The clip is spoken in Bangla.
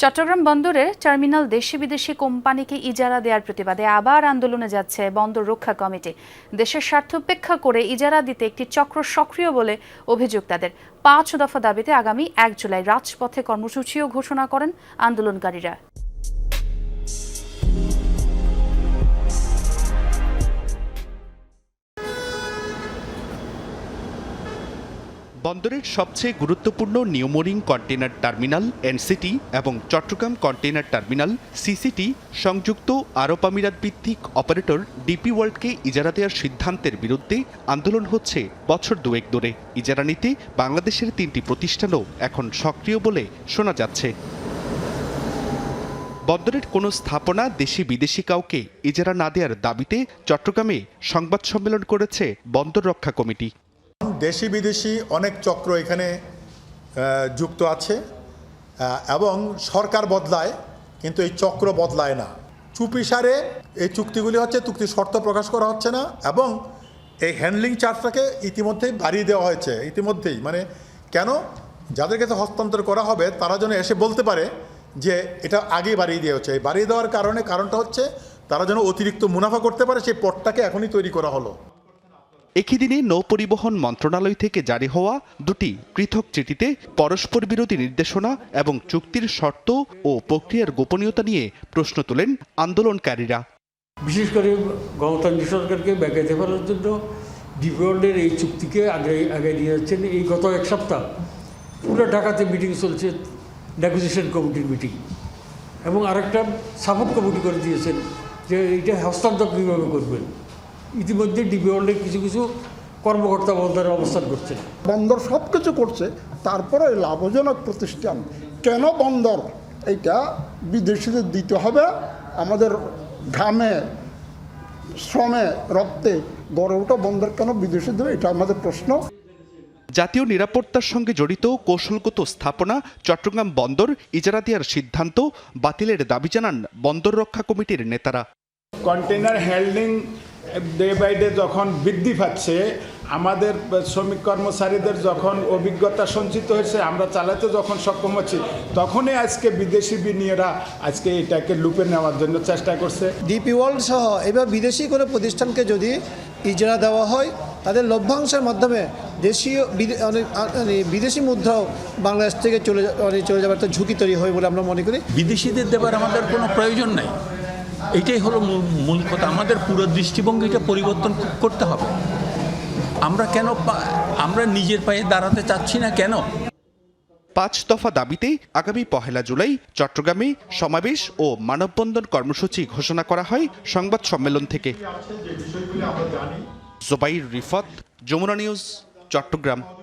চট্টগ্রাম বন্দরে টার্মিনাল দেশি বিদেশি কোম্পানিকে ইজারা দেওয়ার প্রতিবাদে আবার আন্দোলনে যাচ্ছে বন্দর রক্ষা কমিটি। দেশের স্বার্থ উপেক্ষা করে ইজারা দিতে একটি চক্র সক্রিয় বলে অভিযোগ তাদের। ৫ দফা দাবিতে আগামী ১ জুলাই রাজপথে কর্মসূচিও ঘোষণা করেন আন্দোলনকারীরা। বন্দরের সবচেয়ে গুরুত্বপূর্ণ নিউমোরিং কন্টেইনার টার্মিনাল এনসিটি এবং চট্টগ্রাম কন্টেইনার টার্মিনাল সিসিটি সংযুক্ত আরব আমিরাত ভিত্তিক অপারেটর ডিপি ওয়ার্ল্ডকে ইজারা দেওয়ার সিদ্ধান্তের বিরুদ্ধে আন্দোলন হচ্ছে বছর দুয়েক ধরে। ইজারা নিতে বাংলাদেশের ৩টি প্রতিষ্ঠানও এখন সক্রিয় বলে শোনা যাচ্ছে। বন্দরের কোনো স্থাপনা দেশি বিদেশি কাউকে ইজারা না দেওয়ার দাবিতে চট্টগ্রামে সংবাদ সম্মেলন করেছে বন্দর রক্ষা কমিটি। দেশি বিদেশি অনেক চক্র এখানে যুক্ত আছে এবং সরকার বদলায় কিন্তু এই চক্র বদলায় না। চুপিসারে এই চুক্তিগুলি হচ্ছে, চুক্তির শর্ত প্রকাশ করা হচ্ছে না এবং এই হ্যান্ডলিং চার্জটাকে ইতিমধ্যেই বাড়িয়ে দেওয়া হয়েছে। ইতিমধ্যেই মানে কেন, যাদের কাছে হস্তান্তর করা হবে তারা যেন এসে বলতে পারে যে এটা আগেই বাড়িয়ে দেওয়া হচ্ছে। এই বাড়িয়ে দেওয়ার কারণটা হচ্ছে তারা যেন অতিরিক্ত মুনাফা করতে পারে, সেই পথটাকে এখনই তৈরি করা হলো। একই দিনে নৌপরিবহন মন্ত্রণালয় থেকে জারি হওয়া দুটি পৃথক চিঠিতে পরস্পর বিরোধী নির্দেশনা এবং চুক্তির শর্ত ও প্রক্রিয়ার গোপনীয়তা নিয়ে প্রশ্ন তোলেন আন্দোলনকারীরা। বিশেষ করে গণতান্ত্রিক সরকারকে ব্যাখ্যাতে ফেলার জন্য ডিপি ওয়ার্ল্ডের এই চুক্তিকে আগে নিয়ে যাচ্ছেন। এই গত এক সপ্তাহ পুরো ঢাকাতে মিটিং চলছে, নেগোসিয়েশন কমিটির মিটিং, এবং আরেকটা সাপোর্ট কমিটি করে দিয়েছেন যে এইটা হস্তান্তর কীভাবে করবেন। ইতিমধ্যে ডিপি ওয়ার্ল্ডের কিছু কর্মকর্তা বন্দরে অবস্থান করছে। বন্দর সব কিছু করছে, তারপরে লাভজনক প্রতিষ্ঠান কেন বন্দর এইটা বিদেশিদের দিতে হবে? আমাদের ঘামে শ্রমে রক্তে গড়ে ওঠা বন্দর কেন বিদেশি দেবে, এটা আমাদের প্রশ্ন। জাতীয় নিরাপত্তার সঙ্গে জড়িত কৌশলগত স্থাপনা চট্টগ্রাম বন্দর ইজারা দেওয়ার সিদ্ধান্ত বাতিলের দাবি জানান বন্দর রক্ষা কমিটির নেতারা। Container handling day by day যখন বৃদ্ধি পাচ্ছে, আমাদের শ্রমিক কর্মচারীদের যখন অভিজ্ঞতা সঞ্চিত হয়েছে, আমরা চালাতে যখন সক্ষম হচ্ছি, তখনই আজকে বিদেশি বিনিয়োগরা আজকে এটাকে লুপে নেওয়ার জন্য চেষ্টা করছে। ডিপি ওয়ার্ল্ড সহ এবার বিদেশি কোনো প্রতিষ্ঠানকে যদি ইজারা দেওয়া হয়, তাদের লভ্যাংশের মাধ্যমে দেশীয় বিদেশি মুদ্রাও বাংলাদেশ থেকে চলে যাবার একটা ঝুঁকি তৈরি হয় বলে আমরা মনে করি। বিদেশিদের দেবার আমাদের কোনো প্রয়োজন নাই, এইটাই হলো মূল কথা। আমাদের পুরো দৃষ্টিভঙ্গিটা পরিবর্তন করতে হবে। আমরা নিজের পায়ে দাঁড়াতে চাচ্ছি না কেন? ৫ দফা দাবিতে আগামী ১ জুলাই চট্টগ্রামে সমাবেশ ও মানববন্ধন কর্মসূচি ঘোষণা করা হয় সংবাদ সম্মেলন থেকে। জুবাইর রিফাত, যমুনা নিউজ, চট্টগ্রাম।